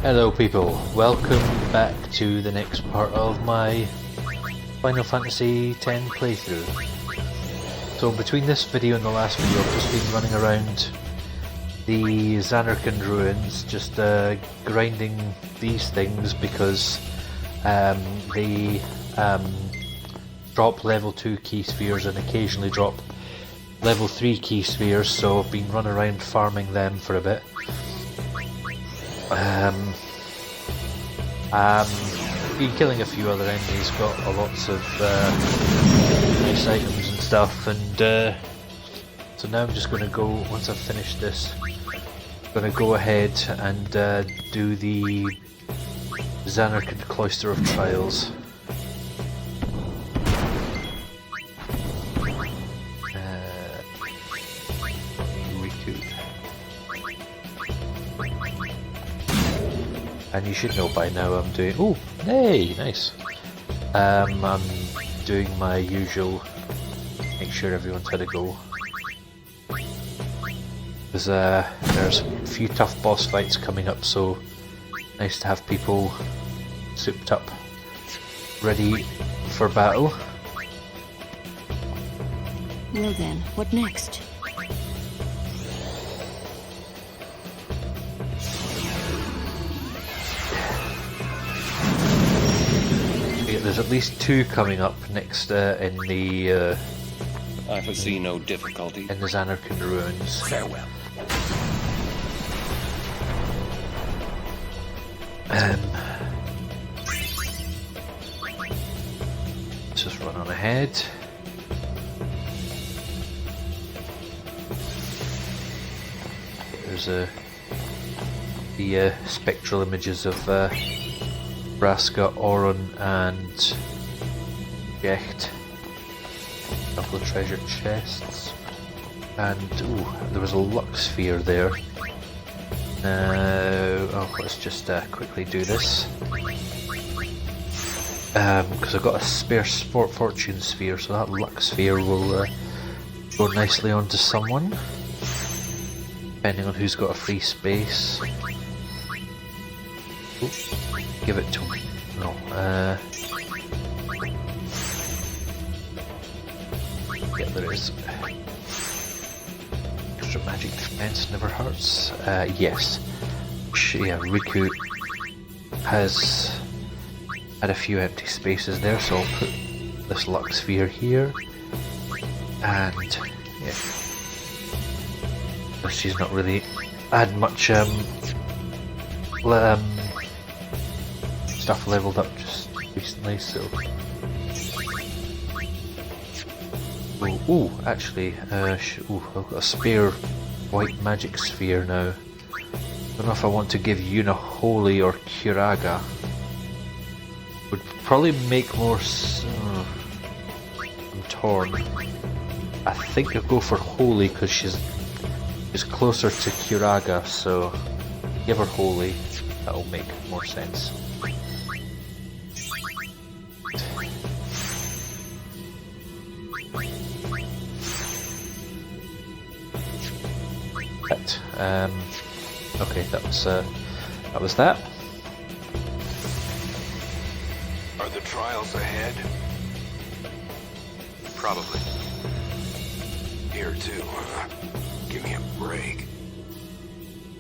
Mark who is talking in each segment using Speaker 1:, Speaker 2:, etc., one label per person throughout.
Speaker 1: Hello people, welcome back to the next part of my Final Fantasy X playthrough. So between this video and the last video I've just been running around the Zanarkand ruins, just grinding these things because they drop level 2 key spheres and occasionally drop level 3 key spheres, so I've been running around farming them for a bit. Been killing a few other enemies, got lots of nice items and stuff, and so now I'm just going to go, once I've finished this, I'm going to go ahead and do the Zanarkand Cloister of Trials. And you should know by now I'm doing... Oh, hey, nice. I'm doing my usual, make sure everyone's had a go. Because there's a few tough boss fights coming up, so nice to have people souped up, ready for battle.
Speaker 2: Well then, what next?
Speaker 1: There's at least 2 coming up next in the
Speaker 3: I foresee no difficulty.
Speaker 1: in the Zanarkand ruins.
Speaker 3: Farewell.
Speaker 1: Let's just run on ahead. There's the spectral images of Braska, Oron, and Gecht. A couple of treasure chests. And, ooh, there was a luck sphere there. Now, oh, let's just quickly do this. Because I've got a spare sport fortune sphere, so that luck sphere will go nicely onto someone. Depending on who's got a free space. Ooh. Give it to me. No. Yeah, there is. Extra magic defense never hurts. Yes. Yeah, Riku has had a few empty spaces there, so I'll put this luck sphere here. And yeah. She's not really had much stuff leveled up just recently, so... Ooh, actually, I've got a spare white magic sphere now. Don't know if I want to give Yuna Holy or Kiraga. Would probably make more I'm torn. I think I'll go for Holy because she's closer to Kiraga, so give her Holy. That'll make more sense. Okay, that was that.
Speaker 4: Are the trials ahead?
Speaker 5: Probably.
Speaker 4: Here too, huh? Give me a break.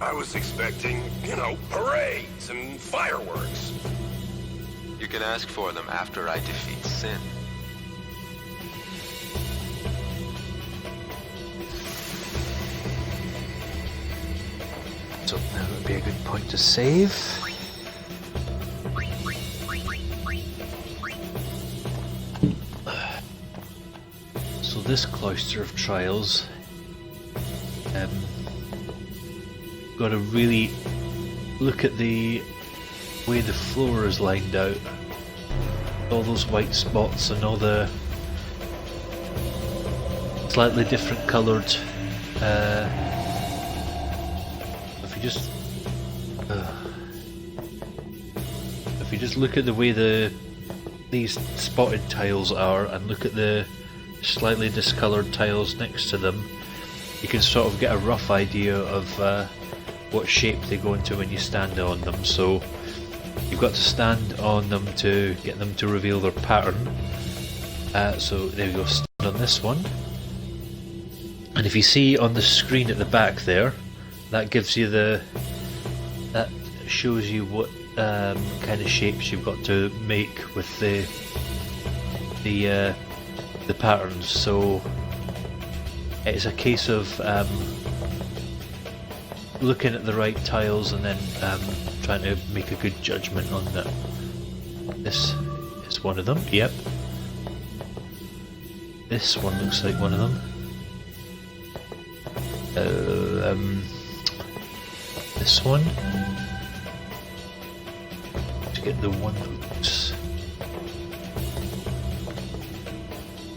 Speaker 4: I was expecting, parades and fireworks.
Speaker 5: You can ask for them after I defeat Sin.
Speaker 1: So now would be a good point to save. So this Cloister of Trials, got to really look at the way the floor is lined out. All those white spots and all the slightly different coloured if you just look at the way these spotted tiles are and look at the slightly discoloured tiles next to them, you can sort of get a rough idea of what shape they go into when you stand on them. So you've got to stand on them to get them to reveal their pattern. So there we go, stand on this one. And if you see on the screen at the back there, that gives you that shows you what kind of shapes you've got to make with the patterns. So it's a case of looking at the right tiles and then trying to make a good judgment on that. This is one of them, yep. This one looks like one of them. This one. To get the one that looks...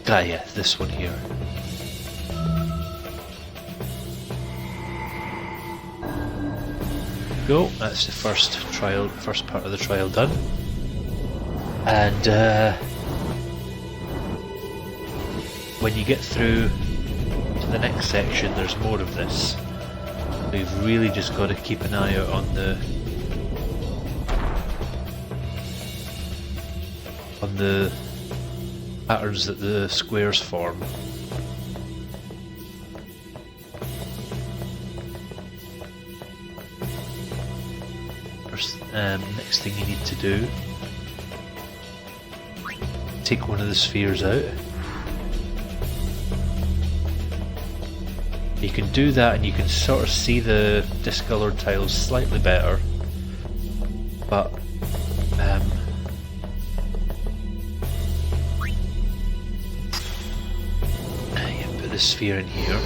Speaker 1: Ah yeah, this one here. Go, that's the first part of the trial done. And when you get through to the next section, there's more of this. So you've really just got to keep an eye out on the patterns that the squares form. First, next thing you need to do, take one of the spheres out. You can do that and you can sort of see the discoloured tiles slightly better, but you put the sphere in here,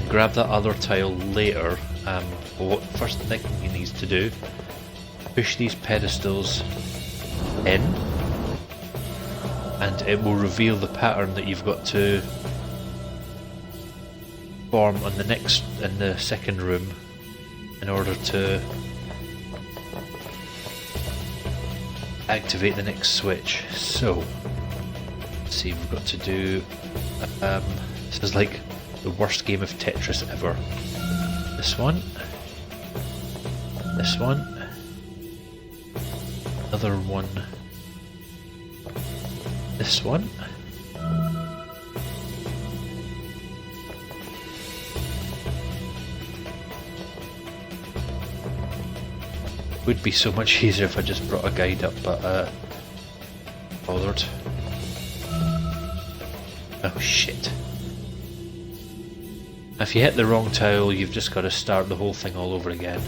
Speaker 1: grab that other tile later. What first thing you need to do, push these pedestals in, and it will reveal the pattern that you've got to form on in the second room in order to activate the next switch. So let's see, we've got to do this is like the worst game of Tetris ever. This one, another one, this one, would be so much easier if I just brought a guide up, but bothered. Oh shit. If you hit the wrong tile, you've just got to start the whole thing all over again.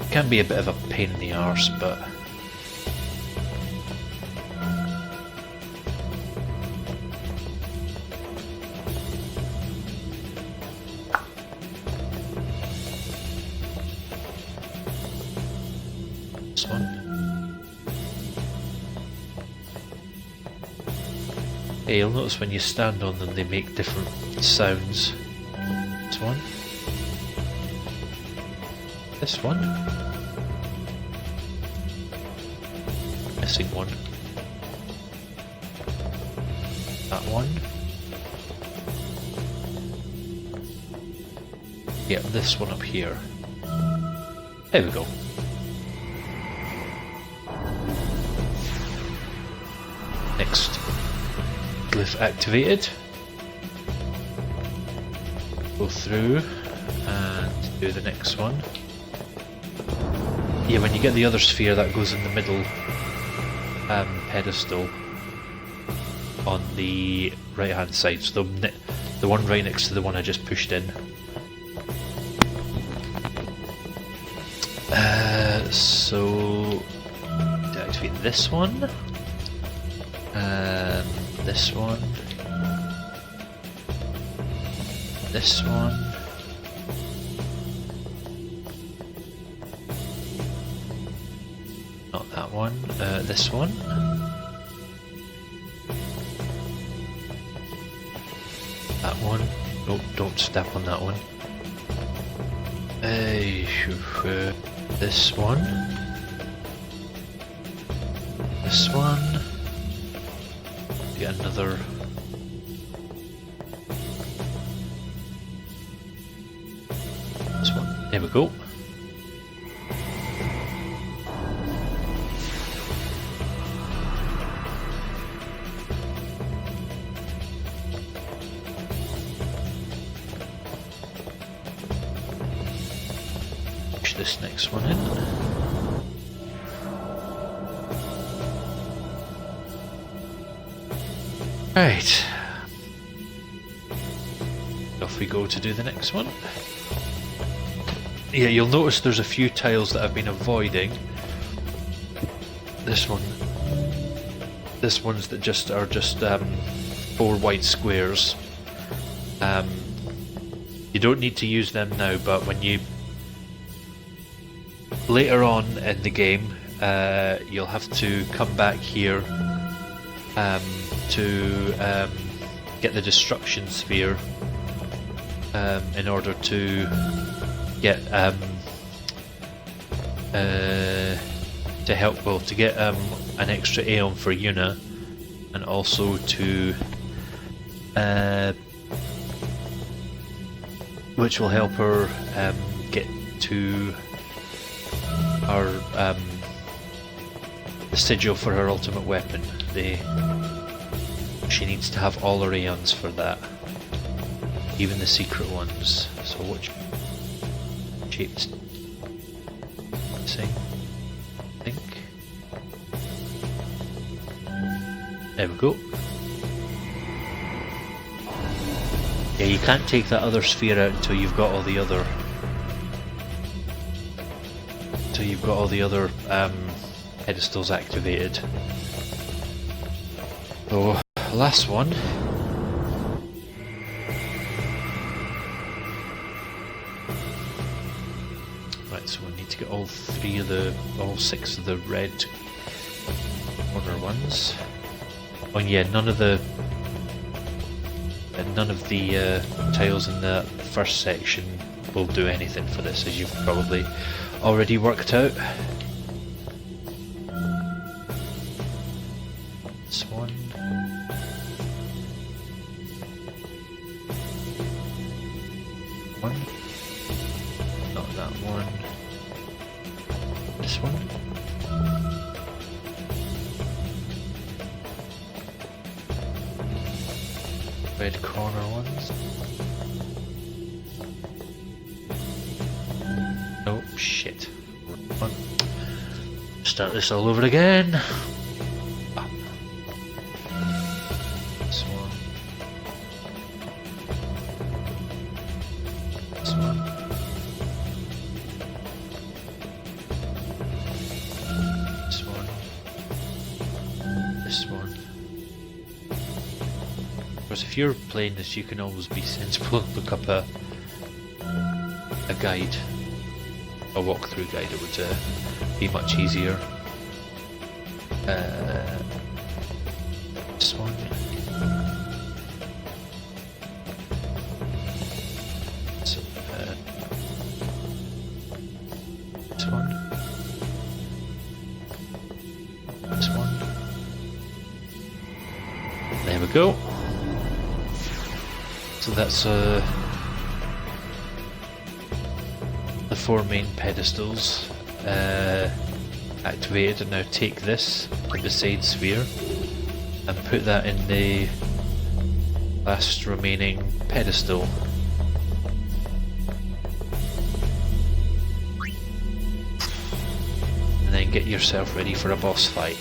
Speaker 1: It can be a bit of a pain in the arse, but this one. Hey, you'll notice when you stand on them they make different sounds. This one. This one. Missing one. That one. Yeah, this one up here. There we go. Next. Glyph activated. Go through and do the next one. Yeah, when you get the other sphere, that goes in the middle pedestal on the right hand side, so the one right next to the one I just pushed in. So activate this one. This one, this one, not that one, this one, that one, nope, don't step on that one, this one, this one. Get another we go. Push this next one in. Right. Off we go to do the next one. Yeah, you'll notice there's a few tiles that I've been avoiding. This one's that just are just 4 white squares. You don't need to use them now, but when you later on in the game, you'll have to come back here to get the destruction sphere in order to get to help, well, to get an extra Aeon for Yuna, and also to which will help her get to her the sigil for her ultimate weapon. She needs to have all her Aeons for that, even the secret ones. So which shapes missing? I think. There we go. Yeah, you can't take that other sphere out until you've got all the other. Until you've got all the other pedestals activated. So, last one. Right, so we need to get all 6 of the red corner ones. Oh yeah, none of the tiles in the first section will do anything for this, as you've probably already worked out. This one. Not that one. This one. Red corner ones. Oh shit. One. Start this all over again. Up. This one. This one. This one. This one. Of course, if you're playing this, you can always be sensible and look up a guide, a walkthrough guide. It would be much easier. This one. So, this one. This one. There we go. So that's the 4 main pedestals activated, and now take this from the side sphere and put that in the last remaining pedestal. And then get yourself ready for a boss fight.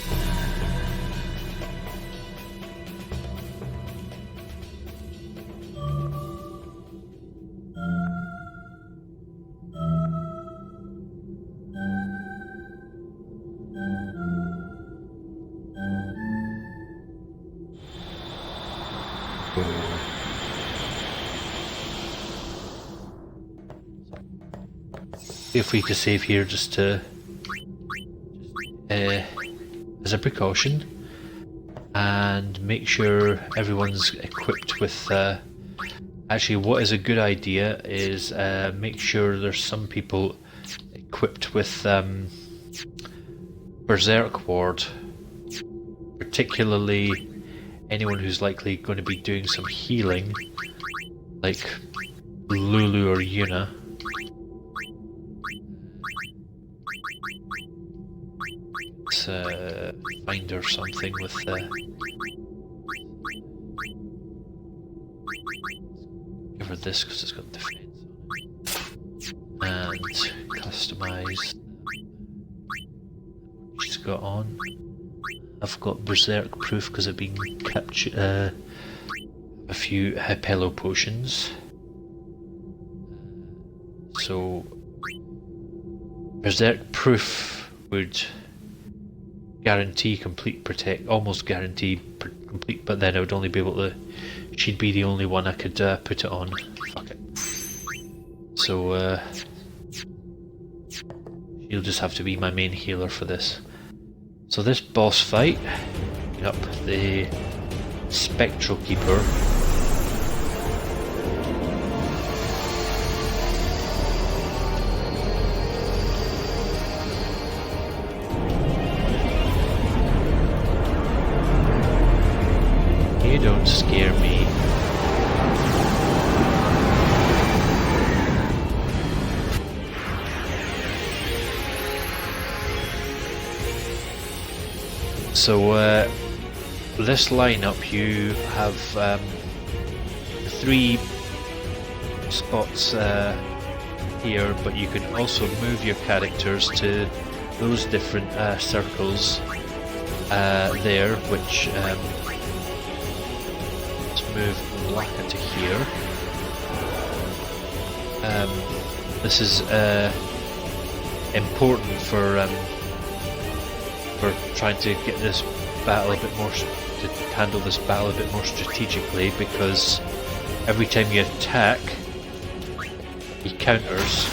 Speaker 1: Feel free to save here just to as a precaution, and make sure everyone's equipped with actually, what is a good idea is make sure there's some people equipped with Berserk Ward, particularly anyone who's likely going to be doing some healing, like Lulu or Yuna. Let's find her something with give her this because it's got defense on it. And customize. She's got on. I've got berserk proof because I've been captured a few Hipello potions. So berserk proof would guarantee complete protect, almost guarantee complete, but then I would only be able to. She'd be the only one I could put it on. Fuck it. So she'll just have to be my main healer for this. So this boss fight, up the Spectral Keeper. You don't scare me. So this lineup, you have 3 spots here, but you can also move your characters to those different circles there, which let's move Laka to here. This is important for trying to get this battle a bit more, to handle this battle a bit more strategically, because every time you attack, he counters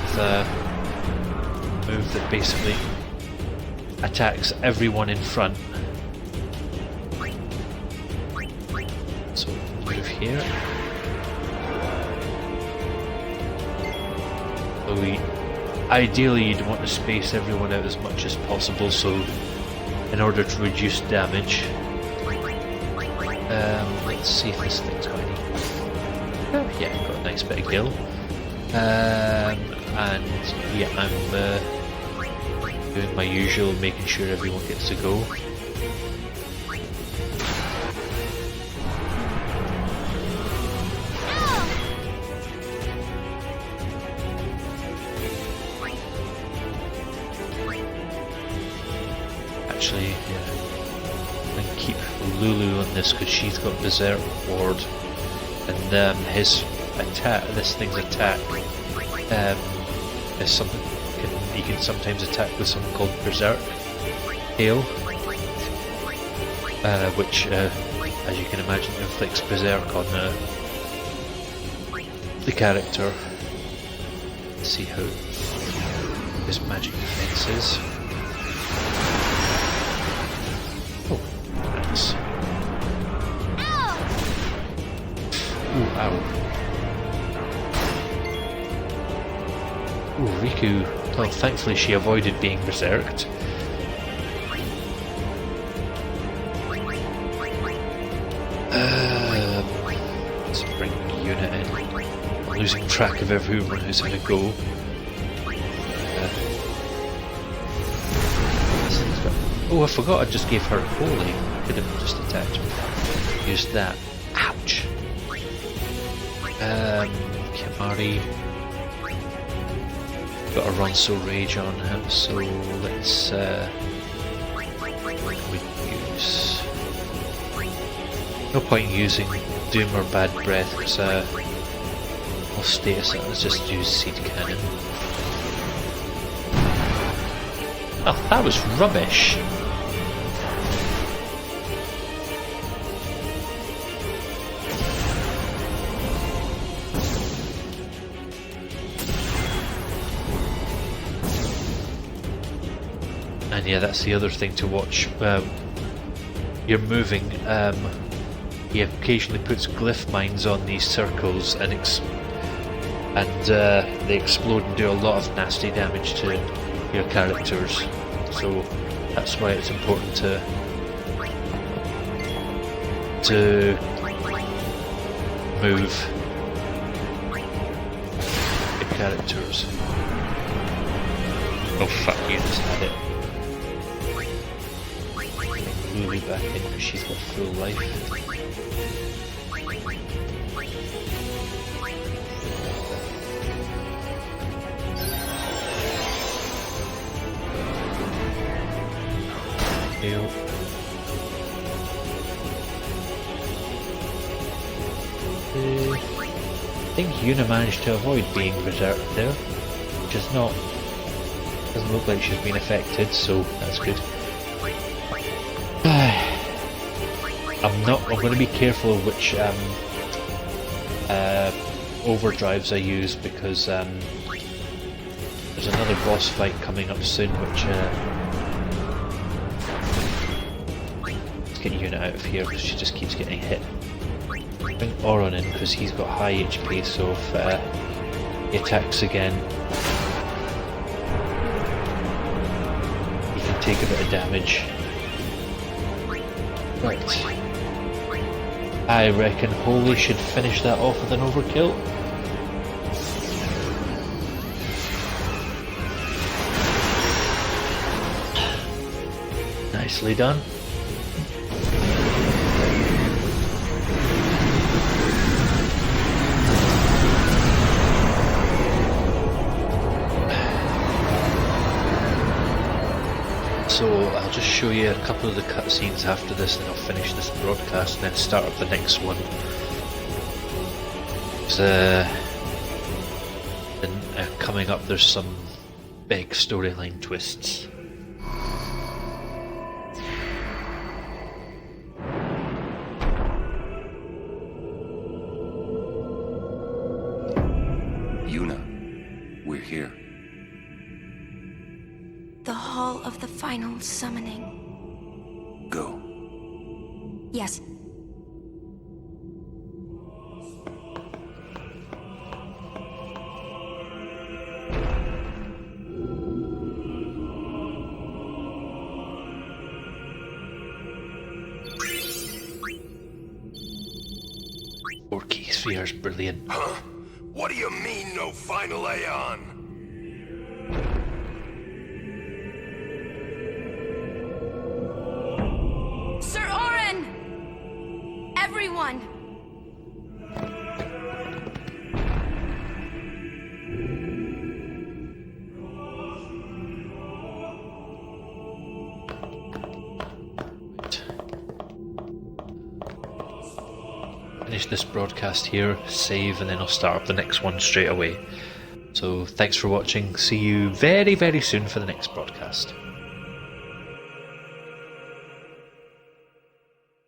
Speaker 1: with a move that basically attacks everyone in front. So move here. So ideally you'd want to space everyone out as much as possible, so in order to reduce damage. Let's see if this thing's got any. Oh, yeah, got a nice bit of gil. And yeah, I'm doing my usual, making sure everyone gets to go. Actually, yeah, I'm going to keep Lulu on this because she's got Berserk Ward, and his attack, this thing's attack, is something he can sometimes attack with something called Berserk Hail, which, as you can imagine, inflicts Berserk on the character. Let's see how his magic defense is. Nice. Ooh, ow. Ooh, Riku. Well, thankfully she avoided being berserked. Let's bring the unit in. I'm losing track of everyone who's going to go. Oh, I forgot I just gave her holy. Could have just attacked her. Used that. Ouch. Kimari. Got a Ronso Rage on him, so let's we use. No point using Doom or Bad Breath, because I'll status it. Let's just use Seed Cannon. Oh, that was rubbish. And yeah, that's the other thing to watch. You're moving. He occasionally puts glyph mines on these circles, and they explode and do a lot of nasty damage to your characters. So that's why it's important to move the characters. Oh fuck, you just had it. Lulu back in because she's got full life. Heal. I think Yuna managed to avoid being berserked there, which is not, doesn't look like she's been affected, so that's good. I'm going to be careful of which overdrives I use, because there's another boss fight coming up soon, which let's get Yuna out of here because she just keeps getting hit. Bring Auron in because he's got high HP, so if he attacks again, he can take a bit of damage. Right. I reckon Holy should finish that off with an overkill. Nicely done. So I'll just show you a couple of the cutscenes after this, and I'll finish this broadcast and then start up the next one. Coming up, there's some big storyline twists.
Speaker 3: Yuna, we're here.
Speaker 6: The Hall of the Final Summoning.
Speaker 3: Go.
Speaker 6: Yes.
Speaker 1: Four key spheres, brilliant.
Speaker 4: Huh? What do you mean, no final Aeon?
Speaker 6: Sir Auron! Everyone!
Speaker 1: Finish this broadcast here, save, and then I'll start up the next one straight away. So thanks for watching, see you very, very soon for the next broadcast.